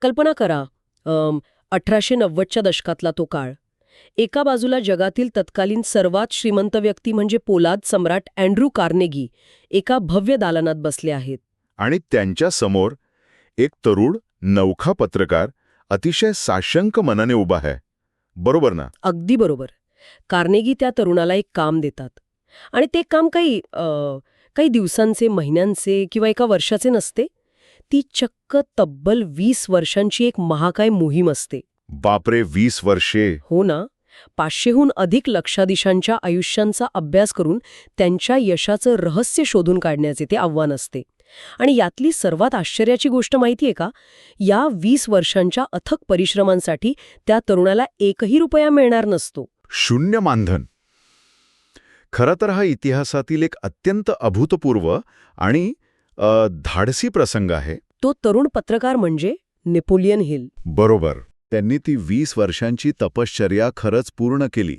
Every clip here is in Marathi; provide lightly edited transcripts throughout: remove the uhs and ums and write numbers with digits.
कल्पना करा 1890च्या दशकातला तो काळ. एका बाजूला जगातील तत्कालीन सर्वात श्रीमंत व्यक्ती म्हणजे पोलाद सम्राट अँड्रू कार्नेगी एका भव्य दालनात बसले आहेत. आणि त्यांच्या समोर एक तरुण नवखा पत्रकार अतिशय साशंक मनाने उभा आहे. बरोबर ना? अगदी बरोबर. कार्नेगी त्या तरुणाला एक काम देतात. आणि ते काम काही दिवसांचे, महिन्यांचे किंवा एका वर्षाचे नसते. ती चक्क तब्बल 20 वर्षांची एक महाकाय मोहीम असते. बापरे, 20 वर्षे! हो ना. 500हून अधिक लक्षाधीशांच्या आयुष्यांचा अभ्यास करून त्यांच्या यशाचं रहस्य शोधून काढण्याचे ते आव्हान असते. आणि यातली सर्वात आश्चर्याची गोष्ट माहितीये का? या 20 वर्षांच्या अथक परिश्रमांसाठी त्या तरुणाला एकही रुपया मिळणार नसतो. शून्य मानधन. खरं तर हा इतिहासातील एक अत्यंत अभूतपूर्व आणि धाडसी प्रसंग आहे. तो तरुण पत्रकार म्हणजे नेपोलियन हिल. बरोबर. त्यांनी ती 20 वर्षांची तपश्चर्या खरंच पूर्ण केली.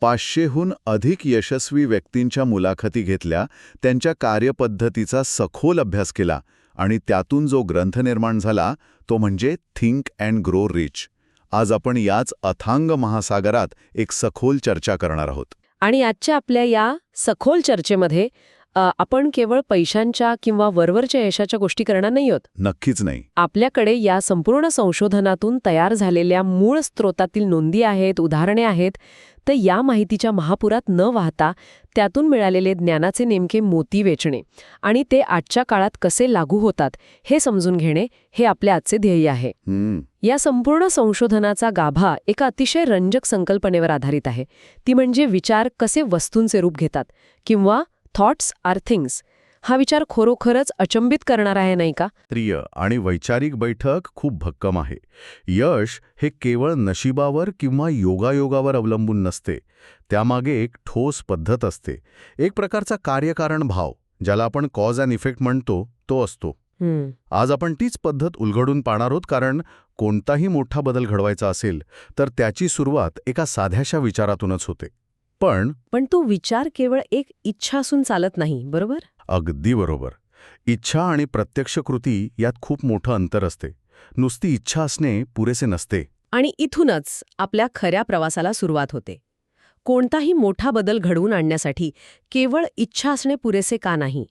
500हून अधिक यशस्वी व्यक्तींच्या मुलाखती घेतल्या, त्यांच्या कार्यपद्धतीचा सखोल अभ्यास केला आणि त्यातून जो ग्रंथ निर्माण झाला तो म्हणजे थिंक अँड ग्रो रिच. आज आपण याच अथांग महासागरात एक सखोल चर्चा करणार आहोत. आणि आजच्या आपल्या या सखोल चर्चेमध्ये आपण केवळ पैशांच्या किंवा वरवरच्या यशाच्या गोष्टी करणार नाही आहोत. नक्कीच नाही. आपल्याकडे या संपूर्ण संशोधनातून तयार झालेल्या मूळ स्रोतातील नोंदी आहेत, उदाहरणे आहेत. तर या माहितीच्या महापुरात न वाहता त्यातून मिळालेले ज्ञानाचे नेमके मोती वेचणे आणि ते आजच्या काळात कसे लागू होतात हे समजून घेणे हे आपल्या आजचे ध्येय आहे. या संपूर्ण संशोधनाचा गाभा एका अतिशय रंजक संकल्पनेवर आधारित आहे. ती म्हणजे विचार कसे वस्तूंचे रूप घेतात किंवा थॉट्स आर थिंग्स. हा विचार खरोखरच अचंबित करणार आहे, नाही का? प्रिय आणि वैचारिक बैठक खूप भक्कम आहे. यश हे केवळ नशिबावर किंवा योगायोगावर अवलंबून नसते. त्यामागे एक ठोस पद्धत असते. एक प्रकारचा कार्यकारण भाव, ज्याला आपण कॉज अँड इफेक्ट म्हणतो, तो असतो. आज आपण तीच पद्धत उलगडून पाहणार आहोत, कारण कोणताही मोठा बदल घडवायचा असेल तर त्याची सुरुवात एका साध्याशा विचारातूनच होते. पण तो विचार केवळ एक इच्छा असून चालत नाही, बरोबर? अगदी बरोबर. इच्छा आणि प्रत्यक्ष कृती यात खूप मोठं अंतर असते. नुसती इच्छा असणे पुरेसे नसते. आणि इथूनच आपल्या खऱ्या प्रवासाला सुरुवात होते. कोणताही मोठा बदल घडवून आणण्यासाठी केवळ इच्छा असणे पुरेसे का नाही?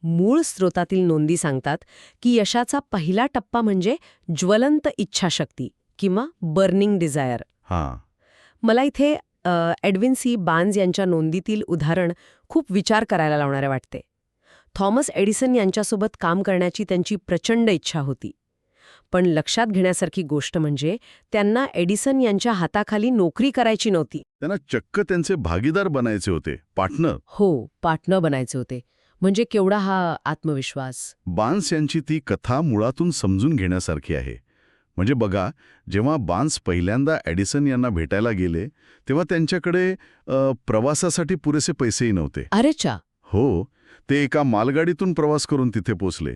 मूळ स्रोतातील नोंदी सांगतात की यशाचा पहिला टप्पा म्हणजे ज्वलंत इच्छाशक्ती किंवा बर्निंग डिझायर. मला इथे एडविन सी बार्न्स यांच्या नोंदीतील उदाहरण खूप विचार करायला लावणारे वाटते. थॉमस एडिसन यांच्यासोबत काम करण्याची त्यांची प्रचंड इच्छा होती. पण लक्षात घेण्यासारखी गोष्ट म्हणजे त्यांना एडिसन यांच्या हाताखाली नोकरी करायची नव्हती. त्यांना चक्क त्यांचे भागीदार बनायचे होते, पार्टनर. हो, पार्टनर बनायचे होते. म्हणजे केवढा हा आत्मविश्वास. बार्न्स यांची ती कथा मुळातून समजून घेण्यासारखी आहे. म्हणजे बघा, जेव्हा बार्न्स पहिल्यांदा एडिसन यांना भेटायला गेले तेव्हा त्यांच्याकडे प्रवासासाठी पुरेसे पैसेही नव्हते. अरेच्या. हो, ते एका मालगाडीतून प्रवास करून तिथे पोचले.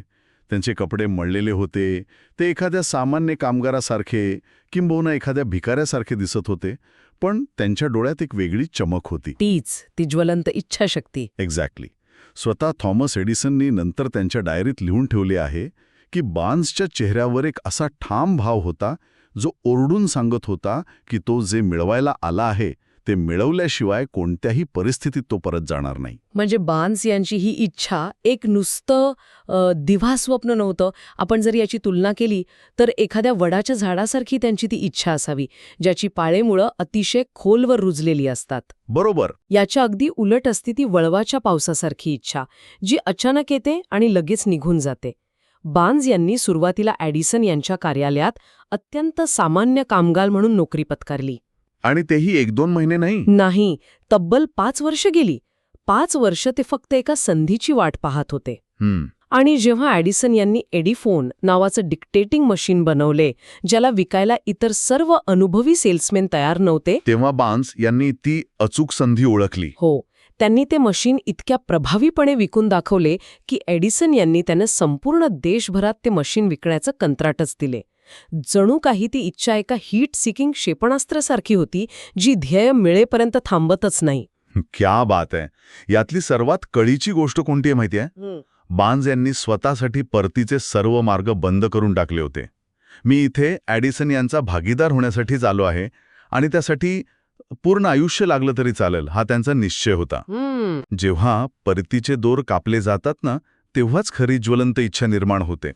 त्यांचे कपडे मळलेले होते. ते एखाद्या सामान्य कामगारासारखे किंबहुना एखाद्या भिकाऱ्यासारखे दिसत होते. पण त्यांच्या डोळ्यात एक वेगळी चमक होती. ती ज्वलंत इच्छाशक्ती. एक्झॅक्टली. स्वतः थॉमस एडिसननी नंतर त्यांच्या डायरीत लिहून ठेवले आहे की बार्न्सच्या चेहऱ्यावर एक असा ठाम भाव होता जो ओरडून सांगत होता की तो जे मिळवायला आला आहे ते मिळवल्याशिवाय कोणत्याही परिस्थितीत तो परत जाणार नाही. म्हणजे बार्न्स यांची ही इच्छा एक नुसतं दिवास्वप्न नव्हतं. आपण जर याची तुलना केली तर एखाद्या वडाच्या झाडासारखी त्यांची ती इच्छा असावी, ज्याची पाळेमुळं अतिशय खोलवर रुजलेली असतात. बरोबर. याच्या अगदी उलट असते ती वळवाच्या पावसासारखी इच्छा, जी अचानक येते आणि लगेच निघून जाते. बार्न्स यांनी सुरुवातीला एडिसन यांच्या कार्यालयात अत्यंत सामान्य कामगार म्हणून नोकरी पत्करली. आणि तेही 1-2 महिने नाही, तब्बल 5 वर्ष गेली. 5 वर्ष ते फक्त एका संधीची वाट पाहत होते. आणि जेव्हा एडिसन यांनी एडिफोन नावाचं डिक्टेटिंग मशीन बनवले, ज्याला विकायला इतर सर्व अनुभवी सेल्समॅन तयार नव्हते, तेव्हा बार्न्स यांनी ती अचूक संधी ओळखली. हो, त्यांनी ते मशीन इतक्या प्रभावीपणे विकून दाखवले की एडिसन यांनी त्यांना संपूर्ण देशभरात ते मशीन विकण्याचं कंत्राटच दिले. जणू काही ती इच्छा एका हीट सिकिंग क्षेपणास्त्रासारखी होती, जी ध्येय मिळेपर्यंत थांबतच नाही. क्या बात आहे. यातली सर्वात कळीची गोष्ट कोणती आहे माहिती आहे? बार्न्स यांनी स्वतःसाठी परतीचे सर्व मार्ग बंद करून टाकले होते. मी इथे ॲडिसन यांचा भागीदार होण्यासाठीच आलो आहे आणि त्यासाठी पूर्ण आयुष्य लागलं तरी चालेल हा त्यांचा निश्चय होता. जेव्हा परतीचे दोर कापले जातात ना, तेव्हाच खरी ज्वलंत इच्छा निर्माण होते.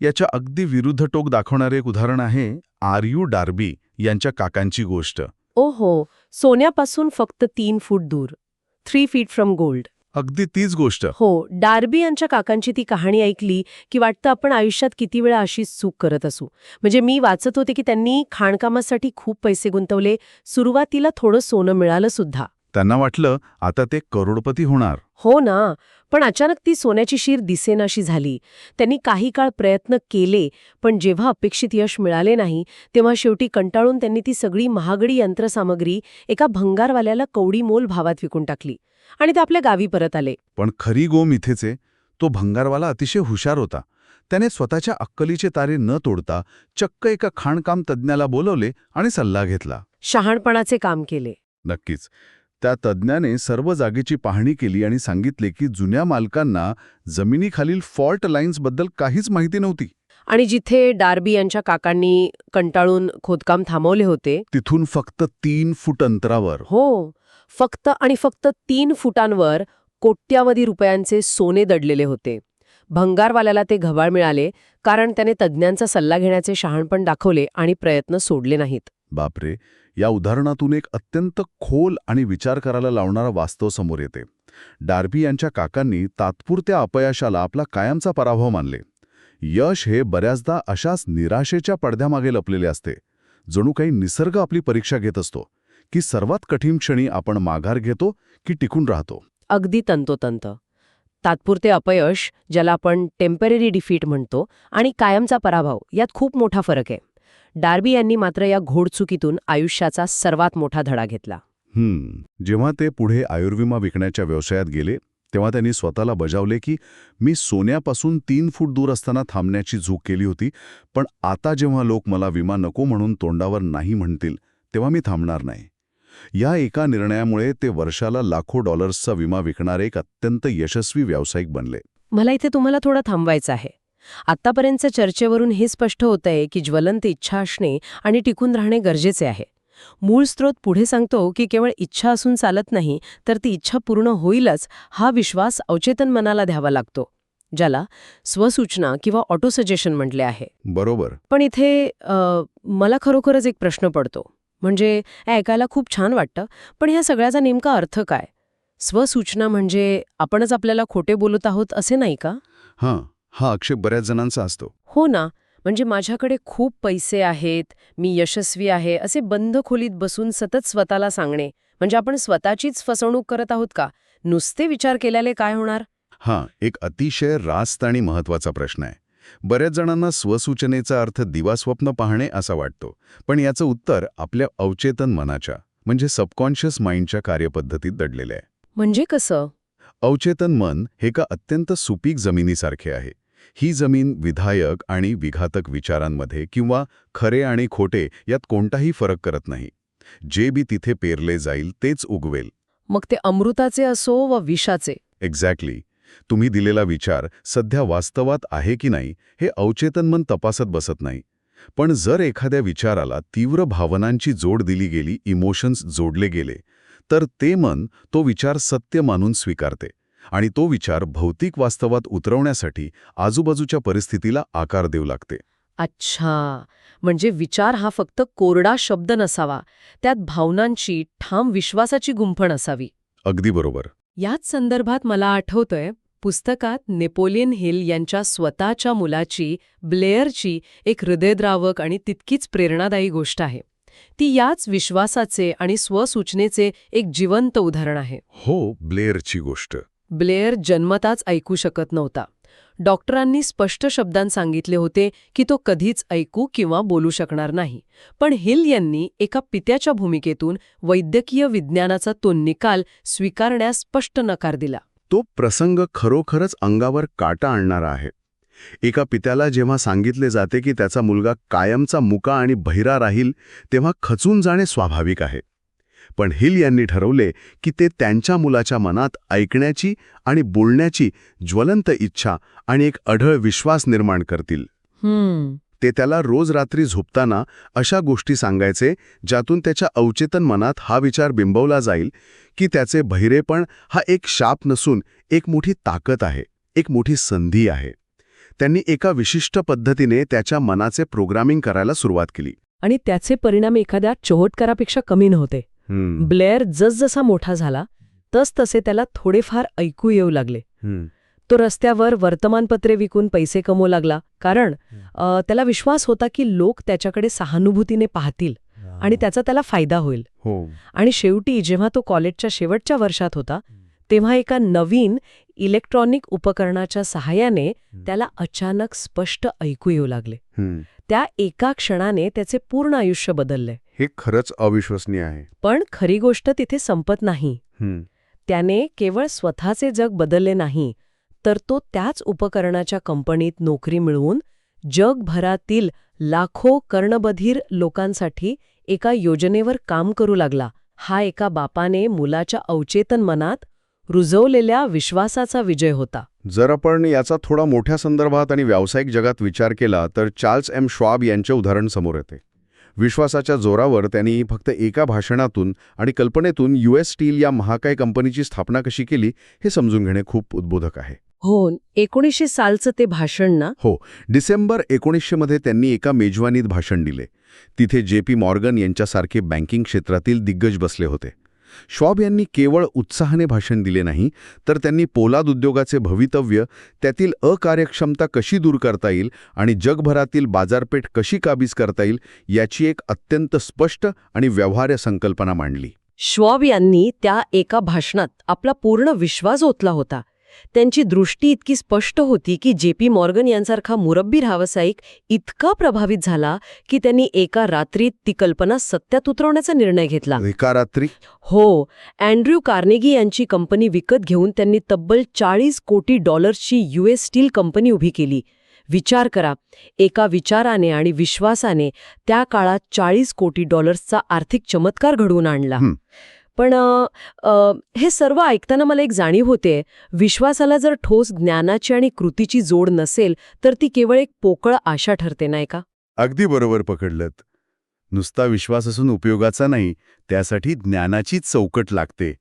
याच्या अगदी विरुद्ध टोक दाखवणारे एक उदाहरण आहे R.U. डार्बी यांच्या काकांची गोष्ट. ओहो, सोन्यापासून फक्त 3 फूट दूर, 3 feet फ्रॉम गोल्ड. अगदी तीच गोष्ट. हो, डार्बी यांच्या काकांची ती कहाणी ऐकली की वाटतं आपण आयुष्यात किती वेळा अशीच चूक करत असू. म्हणजे मी वाचत होते की त्यांनी खाणकामासाठी खूप पैसे गुंतवले, सुरुवातीला थोडं सोनं मिळालं सुद्धा. त्यांना वाटलं आता ते करोडपती होणार. हो ना, पण अचानक ती सोन्याची शीर दिसेनाशी झाली. त्यांनी काही काळ प्रयत्न केले, पण जेव्हा अपेक्षित यश मिळाले नाही, तेव्हा शेवटी कंटाळून त्यांनी ती सगळी महागडी यंत्रसामग्री एका भंगारवाल्याला कवडी मोल भावात विकून टाकली आणि ते आपल्या गावी परत आले. पण खरी गोम इथेच आहे. तो भंगारवाला अतिशय हुशार होता. त्याने स्वतःच्या अक्कलीचे तारे न तोडता चक्क एका खाणकाम तज्ज्ञाला बोलवले आणि सल्ला घेतला. शहाणपणाचे काम केले. नक्कीच. त्या तज्ज्ञाने सर्व जागेची पाहणी केली आणि सांगितले की जुन्या मालकांना जमिनीखालील फॉल्ट लाईन्सबद्दल काहीच माहिती नव्हती. आणि जिथे डार्बी यांच्या काकांनी कंटाळून खोदकाम थांबवले होते, तिथून फक्त 3 फूट अंतरावर हो, फक्त आणि फक्त 3 फुटांवर कोट्यावधी रुपयांचे सोने दडलेले होते. भंगारवाल्याला ते घबाळ मिळाले कारण त्याने तज्ज्ञांचा सल्ला घेण्याचे शहाणपण दाखवले आणि प्रयत्न सोडले नाहीत. बापरे, या उदाहरणातून एक अत्यंत खोल आणि विचार करायला लावणारा वास्तव समोर येते. डार्बी यांच्या काकांनी तात्पुरत्या अपयशाला आपला कायमचा पराभव मानले. यश हे बऱ्याचदा अशाच निराशेच्या पडद्यामागे लपलेले असते. जणू काही निसर्ग आपली परीक्षा घेत असतो की सर्वात कठीण क्षणी आपण माघार घेतो की टिकून राहतो. अगदी तंतोतंत. तात्पुरते अपयश, ज्याला आपण टेम्पररी डिफीट म्हणतो, आणि कायमचा पराभव यात खूप मोठा फरक आहे. डार्बी यांनी मात्र या घोडचुकीतून आयुष्याचा सर्वात मोठा धडा घेतला. जेव्हा ते पुढे आयुर्विमा विकण्याच्या व्यवसायात गेले तेव्हा त्यांनी स्वतःला बजावले की मी सोन्यापासून 3 फूट दूर असताना थांबण्याची चूक केली होती, पण आता जेव्हा लोक मला विमा नको म्हणून तोंडावर नाही म्हणतील तेव्हा मी थांबणार नाही. या एका निर्णयामुळे ते वर्षाला लाखो डॉलर्सचा विमा विकणारे एक अत्यंत यशस्वी व्यावसायिक बनले. मला इथे तुम्हाला थोडं थांबवायचं आहे. आत्तापर्यंतच्या चर्चेवरून हे स्पष्ट होतंय की ज्वलंत इच्छा असणे आणि टिकून राहणे गरजेचे आहे. मूळ स्रोत पुढे सांगतो की केवळ इच्छा असून चालत नाही, तर ती इच्छा पूर्ण होईलच हा विश्वास अवचेतन मनाला द्यावा लागतो, ज्याला स्वसूचना किंवा ऑटो सजेशन म्हटले आहे. बरोबर. पण इथे मला खरोखरच एक प्रश्न पडतो. म्हणजे ऐकायला खूप छान वाटतं, पण ह्या सगळ्याचा नेमका अर्थ काय? स्वसूचना म्हणजे आपणच आपल्याला खोटे बोलत आहोत असे नाही का? हा आक्षेप बऱ्याच जणांचा असतो. हो ना, म्हणजे माझ्याकडे खूप पैसे आहेत, मी यशस्वी आहे असे बंद खोलीत बसून सतत स्वतःला सांगणे, म्हणजे आपण स्वतःचीच फसवणूक करत आहोत का? नुसते विचार केल्याने काय होणार? एक अतिशय रास्त आणि महत्वाचा प्रश्न आहे. बऱ्याच जणांना स्वसूचनेचा अर्थ दिवास्वप्न पाहणे असा वाटतो, पण याचं उत्तर आपल्या अवचेतन मनाच्या म्हणजे सबकॉन्शियस माइंडच्या कार्यपद्धतीत दडलेलं आहे. म्हणजे कसं? अवचेतन मन हे का अत्यंत सुपीक जमिनीसारखे आहे. ही जमीन विधायक आणि विघातक विचारांमध्ये किंवा खरे आणि खोटे यात कोणताही फरक करत नाही. जे बी तिथे पेरले जाईल तेच उगवेल. मग ते अमृताचे असो व विषाचे. एक्झॅक्टली. तुम्ही दिलेला विचार सध्या वास्तवात आहे की नाही हे अवचेतन मन तपासत बसत नाही. पण जर एखाद्या विचाराला तीव्र भावनांची जोड दिली गेली, इमोशन्स जोडले गेले, तर ते मन तो विचार सत्य मानून स्वीकारते आणि तो विचार भौतिक वास्तवात उतरवण्यासाठी आजूबाजूच्या परिस्थितीला आकार देऊ लागते. अच्छा, म्हणजे विचार हा फक्त कोरडा शब्द नसावा, त्यात भावनांची ठाम विश्वासाची गुंफण असावी. अगदी बरोबर. याच संदर्भात मला आठवतंय, पुस्तकात नेपोलियन हिल यांच्या स्वतःच्या मुलाची, ब्लेअरची एक हृदयद्रावक आणि तितकीच प्रेरणादायी गोष्ट आहे. ती याच विश्वासाचे आणि स्वसूचनेचे एक जिवंत उदाहरण आहे. हो, ब्लेअरची गोष्ट. ब्लेअर जन्मताच ऐकू शकत नव्हता. डॉक्टरांनी स्पष्ट शब्दांत सांगितले होते की तो कधीच ऐकू किंवा बोलू शकणार नाही. पण हिल यांनी एका पित्याच्या भूमिकेतून वैद्यकीय विज्ञानाचा तो निकाल स्वीकारण्यास स्पष्ट नकार दिला. तो प्रसंग खरोखरच अंगावर काटा आणणारा आहे. एका पित्याला जेव्हा सांगितले जाते की त्याचा मुलगा कायमचा मुका आणि बहिरा राहील, तेव्हा खचून जाणे स्वाभाविक आहे. पण हिल यांनी ठरवले की ते त्यांच्या मुलाच्या मनात ऐकण्याची आणि बोलण्याची ज्वलंत इच्छा आणि एक अढळ विश्वास निर्माण करतील. ते त्याला रोज रात्री झोपताना अशा गोष्टी सांगायचे ज्यातून त्याच्या अवचेतन मनात हा विचार बिंबवला जाईल की त्याचे बहिरेपण हा एक शाप नसून एक मोठी ताकद आहे, एक मोठी संधी आहे. त्यांनी एका विशिष्ट पद्धतीने त्याच्या मनाचे प्रोग्रामिंग करायला सुरुवात केली. आणि त्याचे परिणाम एखाद्या चोहोटकारापेक्षा कमी नव्हते. ब्लेअर जसजसा मोठा झाला तसतसे त्याला थोडेफार ऐकू येऊ लागले. तो रस्त्यावर वर्तमानपत्रे विकून पैसे कमवू लागला, कारण त्याला विश्वास होता की लोक त्याच्याकडे सहानुभूतीने पाहतील आणि त्याला फायदा होईल. आणि शेवटी जेव्हा तो कॉलेजच्या शेवटच्या वर्षात होता तेव्हा एका नवीन इलेक्ट्रॉनिक उपकरणाच्या सहाय्याने त्याला अचानक स्पष्ट ऐकू येऊ लागले. त्या एका क्षणाने त्याचे पूर्ण आयुष्य बदलले. हे खरंच अविश्वसनीय आहे. पण खरी गोष्ट तिथे संपत नाही. त्याने केवळ स्वतःचे जग बदलले नाही, तर तो त्याच उपकरणाच्या कंपनीत नोकरी मिळवून जगभरातील लाखो कर्णबधीर लोकांसाठी एका योजनेवर काम करू लागला. हा एका बापाने मुलाच्या अवचेतन मनात रुजवलेल्या विश्वासाचा विजय होता. जर आपण याचा थोडा मोठ्या संदर्भात आणि व्यावसायिक जगात विचार केला तर चार्ल्स एम श्वाब यांचे उदाहरण समोर येते. विश्वासाच्या जोरावर त्यांनी फक्त एका भाषणातून आणि कल्पनेतून US स्टील या महाकाय कंपनीची स्थापना कशी केली हे समजून घेणे खूप उद्बोधक आहे. हो, 1900 सालचं ते भाषण ना? हो, डिसेंबर 1900 मध्ये त्यांनी एका मेजवानीत भाषण दिले. तिथे JP मॉर्गन यांच्यासारखे बँकिंग क्षेत्रातील दिग्गज बसले होते. श्वाब यांनी केवळ उत्साहाने भाषण दिले नाही, तर त्यांनी पोलाद उद्योगाचे भवितव्य, त्यातील अकार्यक्षमता कशी दूर करता येईल आणि जगभरातील बाजारपेठ कशी काबीज करता येईल याची एक अत्यंत स्पष्ट आणि व्यवहार्य संकल्पना मांडली. श्वाब यांनी त्या एका भाषणात आपला पूर्ण विश्वास ओतला होता. त्यांची दृष्टी इतकी स्पष्ट होती की JP मॉर्गन यांसारखा मुरब्बी व्यावसायिक इतका प्रभावित झाला की त्यांनी एका रात्रीत ती कल्पना सत्यात उतरवण्याचा निर्णय घेतला. एका रात्री? हो, अँड्र्यू कार्नेगी यांची कंपनी विकत घेऊन त्यांनी तब्बल $40 कोटी US स्टील कंपनी उभी केली. विचार करा, एका विचाराने आणि विश्वासाने त्या काळात $40 कोटी आर्थिक चमत्कार घडवून आणला. पण हे सर्व ऐकताना मला एक जाणीव होते, विश्वासाला जर ठोस ज्ञानाची आणि कृतीची जोड नसेल तर ती केवळ एक पोकळ आशा ठरते, नाही का? अगदी बरोबर पकडलत. नुसता विश्वास असून उपयोगाचा नाही, त्यासाठी ज्ञानाचीच चौकट लागते.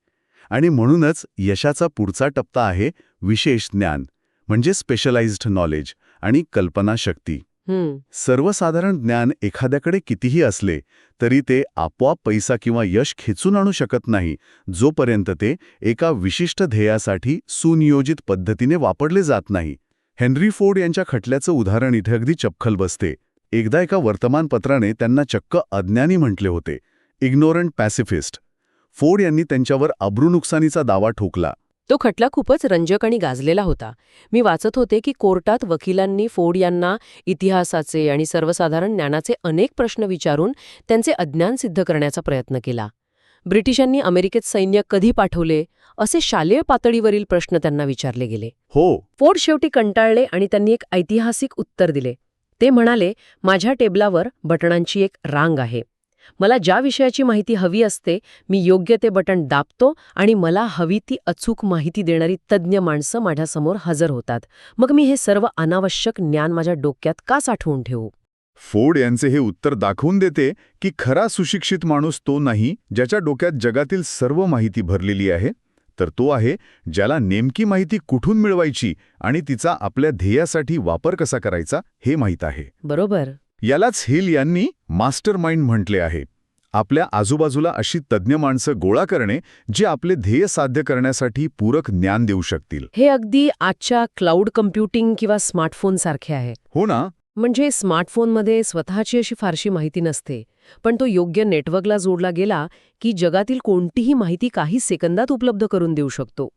आणि म्हणूनच यशाचा पुढचा टप्पा आहे विशेष ज्ञान, म्हणजे स्पेशलाइज्ड नॉलेज आणि कल्पनाशक्ती. सर्वसाधारण ज्ञान एखाद्याकडे कितीही असले तरी ते आपोआप पैसा किंवा यश खेचून आणू शकत नाही, जोपर्यंत ते एका विशिष्ट ध्येयासाठी सुनियोजित पद्धतीने वापरले जात नाही. हेनरी फोर्ड यांच्या खटल्याचं उदाहरण इथे अगदी चपखल बसते. एकदा एका वर्तमानपत्राने त्यांना चक्क अज्ञानी म्हटले होते, इग्नोरंट पॅसिफिस्ट. फोर्ड यांनी त्यांच्यावर अब्रूनुकसानीचा दावा ठोकला. तो खटला खूपच रंजक आणि गाजलेला होता. मी वाचत होते की कोर्टात वकिलांनी फोर्ड यांना इतिहासाचे आणि सर्वसाधारण ज्ञानाचे अनेक प्रश्न विचारून त्यांचे अज्ञान सिद्ध करण्याचा प्रयत्न केला. ब्रिटिशांनी अमेरिकेत सैन्य कधी पाठवले असे शालेय पातळीवरील प्रश्न त्यांना विचारले गेले. फोर्ड शेवटी कंटाळले आणि त्यांनी एक ऐतिहासिक उत्तर दिले. ते म्हणाले, माझ्या टेबलावर बटणांची एक रांग आहे. मला ज्या विषयाची माहिती हवी असते मी योग्य ते बटण दाबतो आणि मला हवी ती अचूक माहिती देणारी तज्ज्ञ माणसं माझ्यासमोर हजर होतात. मग मी हे सर्व अनावश्यक ज्ञान माझ्या डोक्यात का साठवून ठेवू? फोर्ड यांचे हे उत्तर दाखवून देते की खरा सुशिक्षित माणूस तो नाही ज्याच्या डोक्यात जगातील सर्व माहिती भरलेली आहे, तर तो आहे ज्याला नेमकी माहिती कुठून मिळवायची आणि तिचा आपल्या ध्येयासाठी वापर कसा करायचा हे माहीत आहे. बरोबर. यालाच हिल यांनी मास्टर माइंड म्हटले आहे. आपल्या आजूबाजूला अशी तज्ज्ञ माणसं गोळा करणे जे आपले ध्येय साध्य करण्यासाठी पूरक ज्ञान देऊ शकतील. हे अगदी आजच्या क्लाउड कम्प्युटिंग किंवा स्मार्टफोन सारखे आहे. हो ना. म्हणजे स्मार्टफोनमध्ये स्वतःची अशी फारशी माहिती नसते, पण तो योग्य नेटवर्कला जोडला गेला की जगातील कोणतीही माहिती काही सेकंदात उपलब्ध करून देऊ शकतो.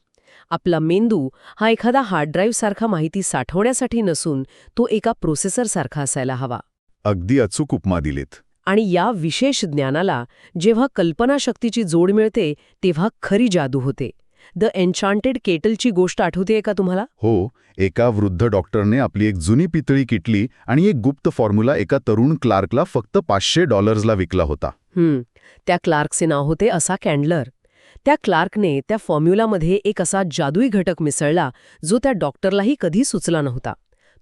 आपला मेंदू हा एखादा हार्ड ड्राईव्ह सारखा माहिती साठवण्यासाठी नसून तो एका प्रोसेसर सारखा असायला हवा. अगदी अचूक उपमा दिलीत. आणि या विशेष ज्ञानाला जेव्हा कल्पनाशक्तीची जोड मिळते तेव्हा खरी जादू होते. द एन्चांटेड केटलची गोष्ट आठवतेय का तुम्हाला? हो, एका वृद्ध डॉक्टरने आपली एक जुनी पितळी किटली आणि एक गुप्त फॉर्म्युला एका तरुण क्लार्कला फक्त $500 विकला होता. त्या क्लार्कचे नाव होते असा कॅन्डलर. त्या क्लार्कने त्या फॉर्म्युलामध्ये एक असा जादुई घटक मिसळला जो त्या डॉक्टरलाही कधी सुचला नव्हता.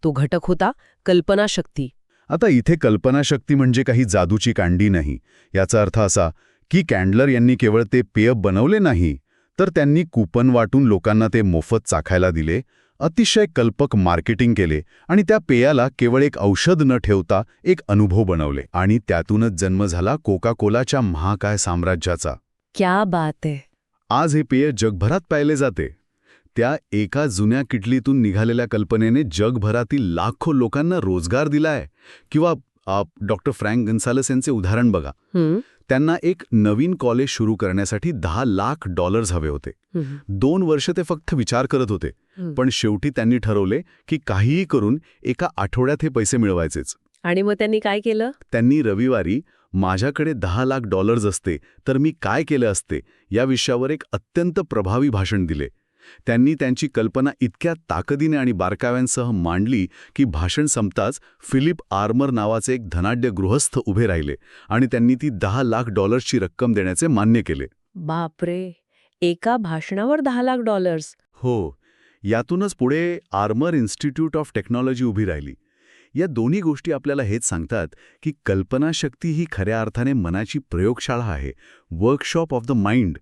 तो घटक होता कल्पनाशक्ती. आता इथे कल्पनाशक्ती म्हणजे काही जादूची कांडी नाही. याचा अर्थ असा की कॅन्डलर यांनी केवळ ते पेय बनवले नाही, तर त्यांनी कूपन वाटून लोकांना ते मोफत चाखायला दिले, अतिशय कल्पक मार्केटिंग केले आणि त्या पेयाला केवळ एक औषध न ठेवता एक अनुभव बनवले. आणि त्यातूनच जन्म झाला कोका कोलाच्या महाकाय साम्राज्याचा. क्या बात आहे. आज हे पेय जगभरात प्यायले जाते. त्या एका जुन्या किटलीतून निघालेल्या कल्पनेने जगभरातील लाखो लोकांना रोजगार दिलाय. किंवा डॉक्टर फ्रँक गन्सालस यांचे उदाहरण बघा. त्यांना एक नवीन कॉलेज सुरू करण्यासाठी $10 लाख हवे होते. 2 वर्ष ते फक्त विचार करत होते. पण शेवटी त्यांनी ठरवले की काहीही करून एका आठवड्यात हे पैसे मिळवायचेच. आणि मग त्यांनी काय केलं? त्यांनी रविवारी माझ्याकडे $10 लाख असते तर मी काय केले असते या विषयावर एक अत्यंत प्रभावी भाषण दिले. त्यांनी त्यांची कल्पना इतक्या ताकदीने आणि बारकाव्यांसह मांडली की भाषण संपताच फिलिप आर्मर नावाचे एक धनाढ्य गृहस्थ उभे राहिले आणि त्यांनी ती $10 लाख रक्कम देण्याचे मान्य केले. बापरे, एका भाषणावर $10 लाख? हो, यातूनच पुढे आर्मर इन्स्टिट्यूट ऑफ टेक्नॉलॉजी उभी राहिली. या दोन्ही गोष्टी आपल्याला हेच सांगतात की कल्पनाशक्ती ही खऱ्या अर्थाने मनाची प्रयोगशाळा आहे, वर्कशॉप ऑफ द माइंड.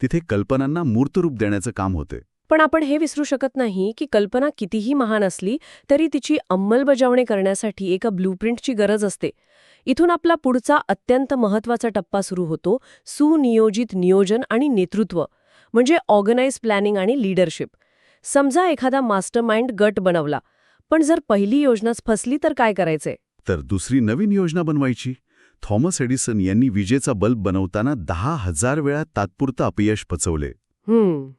तिथे कल्पनांना मूर्तरूप देण्याचं काम होते. पण आपण हे विसरू शकत नाही की कल्पना कितीही महान असली तरी तिची अंमलबजावणी करण्यासाठी एका ब्लूप्रिंटची गरज असते. इथून आपला पुढचा अत्यंत महत्त्वाचा टप्पा सुरू होतो, सुनियोजित नियोजन आणि नेतृत्व, म्हणजे ऑर्गनाइज प्लॅनिंग आणि लीडरशिप. समजा एखादा मास्टरमाइंड गट बनवला, पण जर पहिली योजनाच फसली तर काय करायचे? तर दुसरी नवीन योजना बनवायची. थॉमस एडिसन यांनी विजेचा बल्ब बनवताना 10,000 वेळा तात्पुरतं अपयश पचवले.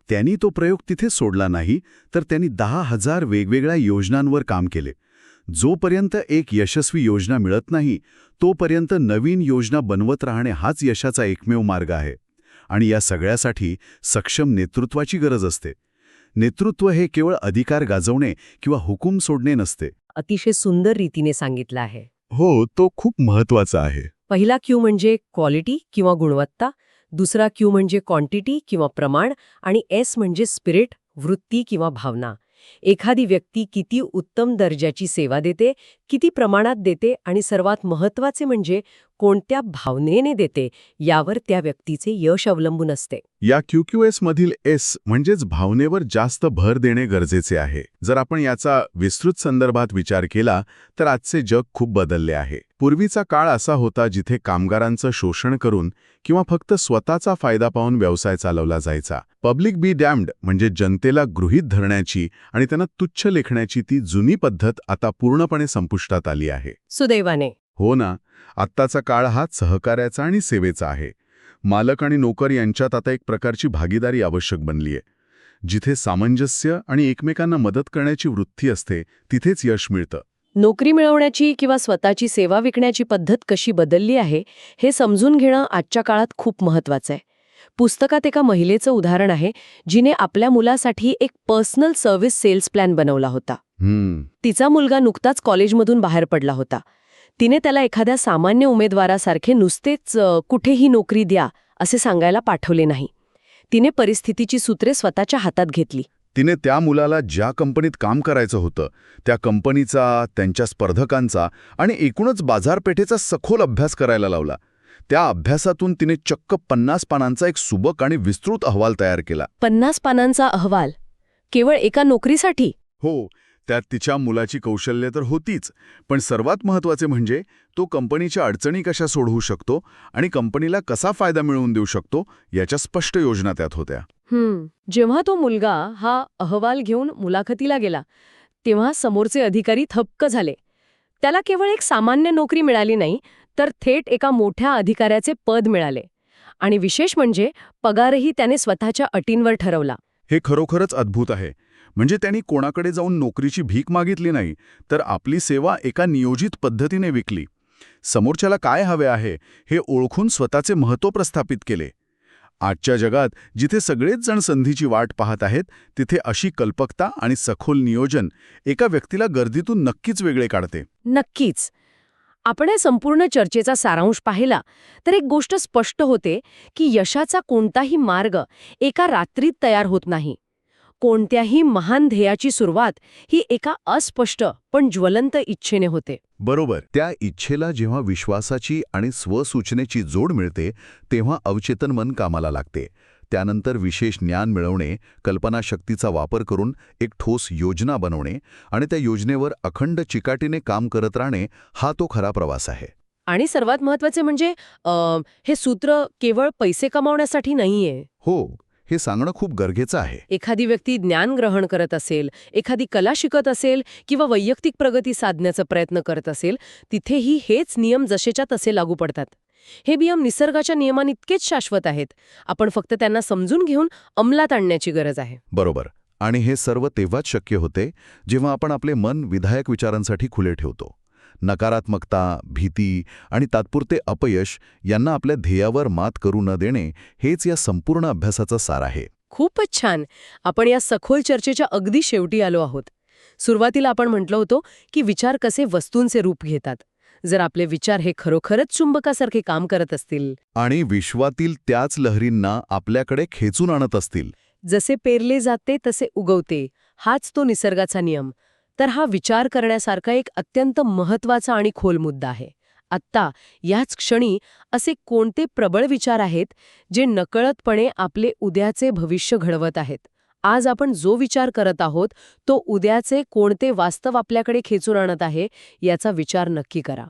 त्यांनी तो प्रयोग तिथे सोडला नाही, तर त्यांनी 10,000 वेगवेगळ्या योजनांवर काम केले. जोपर्यंत एक यशस्वी योजना मिळत नाही, तोपर्यंत नवीन योजना बनवत राहणे हाच यशाचा एकमेव मार्ग आहे. आणि या सगळ्यासाठी सक्षम नेतृत्वाची गरज असते. नेतृत्व हे केवळ अधिकार गाजवणे किंवा हुकूम सोडणे नसते. अतिशय सुंदर रीतीने सांगितलं आहे. हो, तो खूप महत्वाचा आहे. पहिला क्यू म्हणजे क्वालिटी किंवा गुणवत्ता, दुसरा क्यू म्हणजे क्वांटिटी किंवा प्रमाण, आणि एस म्हणजे स्पिरिट, वृत्ती किंवा भावना. एखादी व्यक्ती किती उत्तम दर्जाची सेवा देते, किती प्रमाणात देते आणि सर्वात महत्त्वाचे म्हणजे कोणत्या भावनेने देते, यावर त्या व्यक्तीचे यश अवलंबून असते. या QQS मधील एस म्हणजेच भावनेवर जास्त भर देणे गरजेचे आहे. जर आपण याचा विस्तृत संदर्भात विचार केला तर आजचे जग खूप बदलले आहे. पूर्वीचा काळ असा होता जिथे कामगारांचं शोषण करून किंवा फक्त स्वतःचा फायदा पाहून व्यवसाय चालवला जायचा. पब्लिक बी डॅम्ड म्हणजे जनतेला गृहीत धरण्याची आणि त्यांना तुच्छ लेखण्याची ती जुनी पद्धत आता पूर्णपणे संपुष्टात आली आहे. सुदैवाने. हो ना, आत्ताचा काळ हा सहकार्याचा आणि सेवेचा आहे. मालक आणि नोकर यांच्यात आता एक प्रकारची भागीदारी आवश्यक बनलीय. जिथे सामंजस्य आणि एकमेकांना मदत करण्याची वृत्ती असते तिथेच यश मिळतं. नोकरी मिळवण्याची किंवा स्वतःची सेवा विकण्याची पद्धत कशी बदलली आहे हे समजून घेणं आजच्या काळात खूप महत्त्वाचं आहे. पुस्तकात एका महिलेचं उदाहरण आहे जिने आपल्या मुलासाठी एक पर्सनल सर्व्हिस सेल्स प्लॅन बनवला होता. तिचा मुलगा नुकताच कॉलेजमधून बाहेर पडला होता. तिने त्याला एखाद्या सामान्य उमेदवारासारखे नुसतेच कुठेही नोकरी द्या असे सांगायला पाठवले नाही. तिने परिस्थितीची सूत्रे स्वतःच्या हातात घेतली. तिने त्या मुलाला ज्या कंपनीत काम करायचं होतं त्या कंपनीचा, त्यांच्या स्पर्धकांचा आणि एकूणच बाजारपेठेचा सखोल अभ्यास करायला लावला. त्या अभ्यासातून तिने चक्क 50 पानांचा एक सुबक आणि विस्तृत अहवाल तयार केला. 50 पानांचा अहवाल? केवळ एका नोकरीसाठी? हो, त्यात तिच्या मुलाची कौशल्य तर होतीच, पण सर्वात महत्त्वाचे म्हणजे तो कंपनीच्या अडचणी कशा सोडवू शकतो आणि कंपनीला कसा फायदा मिळवून देऊ शकतो याच्या स्पष्ट योजना त्यात होत्या. जेव्हा तो मुलगा हा अहवाल घेऊन मुलाखतीला गेला तेव्हा समोरचे अधिकारी थक्क झाले. त्याला केवळ एक सामान्य नोकरी मिळाली नाही, तर थेट एका मोठ्या अधिकाऱ्याचे पद मिळाले. आणि विशेष म्हणजे पगारही त्याने स्वतःच्या अटींवर ठरवला. हे खरोखरच अद्भुत आहे. म्हणजे त्यांनी कोणाकडे जाऊन नोकरीची भीक मागितली नाही, तर आपली सेवा एका नियोजित पद्धतीने विकली. समोरच्याला काय हवे आहे हे ओळखून स्वतःचे महत्त्व प्रस्थापित केले. आजच्या जगात जिथे सगळेच जण संधीची वाट पाहत आहेत, तिथे अशी कल्पकता आणि सखोल नियोजन एका व्यक्तीला गर्दीतून नक्कीच वेगळे काढते. नक्कीच. आपण या संपूर्ण चर्चेचा सारांश पाहिला तर एक गोष्ट स्पष्ट होते की यशाचा कोणताही मार्ग एका रात्रीत तयार होत नाही. कोणत्याही महान ध्येयाची सुरुवात ही एका अस्पष्ट पण ज्वलंत इच्छेने होते. बरोबर. त्या इच्छेला जेव्हा विश्वासाची आणि स्वसूचनेची जोड मिळते तेव्हा अवचेतन मन कामाला लागते. त्यानंतर विशेष ज्ञान मिळवणे, कल्पनाशक्तीचा वापर करून एक ठोस योजना बनवणे आणि त्या योजनेवर अखंड चिकाटीने काम करत राहणे, हा तो खरा प्रवास आहे. आणि सर्वात महत्वाचे म्हणजे हे सूत्र केवळ पैसे कमावण्यासाठी नाहीये. हो, हे सांगणं खूप गरजेचं आहे. एखादी व्यक्ती ज्ञान ग्रहण करत असेल, एखादी कला शिकत असेल किंवा वैयक्तिक प्रगती साधण्याचा प्रयत्न करत असेल, तिथेही हेच नियम जसेच्या तसे लागू पडतात. हे नियम निसर्गाच्या नियमांइतकेच शाश्वत आहेत. आपण फक्त त्यांना समजून घेऊन अंमलात आणण्याची गरज आहे. बरोबर. आणि हे सर्व तेव्हाच शक्य होते जेव्हा आपण आपले मन विधायक विचारांसाठी खुले ठेवतो. नकारात्मकता, भीती आणि तात्पुरते अपयश यांना आपल्या ध्येयावर मात करू न देणे, हेच या संपूर्ण अभ्यासाचा सार आहे. खूपच छान. आपण या सखोल चर्चेच्या अगदी शेवटी आलो आहोत. सुरुवातीला आपण म्हटलं होतो की विचार कसे वस्तूंचे रूप घेतात. जर आपले विचार हे खरोखरच चुंबकासारखे काम करत असतील आणि विश्वातील त्याच लहरींना आपल्याकडे खेचून आणत असतील, जसे पेरले जाते तसे उगवते, हाच तो निसर्गाचा नियम, तर हा विचार करण्यासारखा एक अत्यंत महत्वाचा आणि खोल मुद्दा आहे. आत्ता याच क्षणी असे कोणते प्रबळ विचार आहेत जे नकळतपणे आपले उद्याचे भविष्य घडवत आहेत? आज आपण जो विचार करत आहोत तो उद्याचे कोणते वास्तव आपल्याकडे खेचून आणत आहे याचा विचार नक्की करा.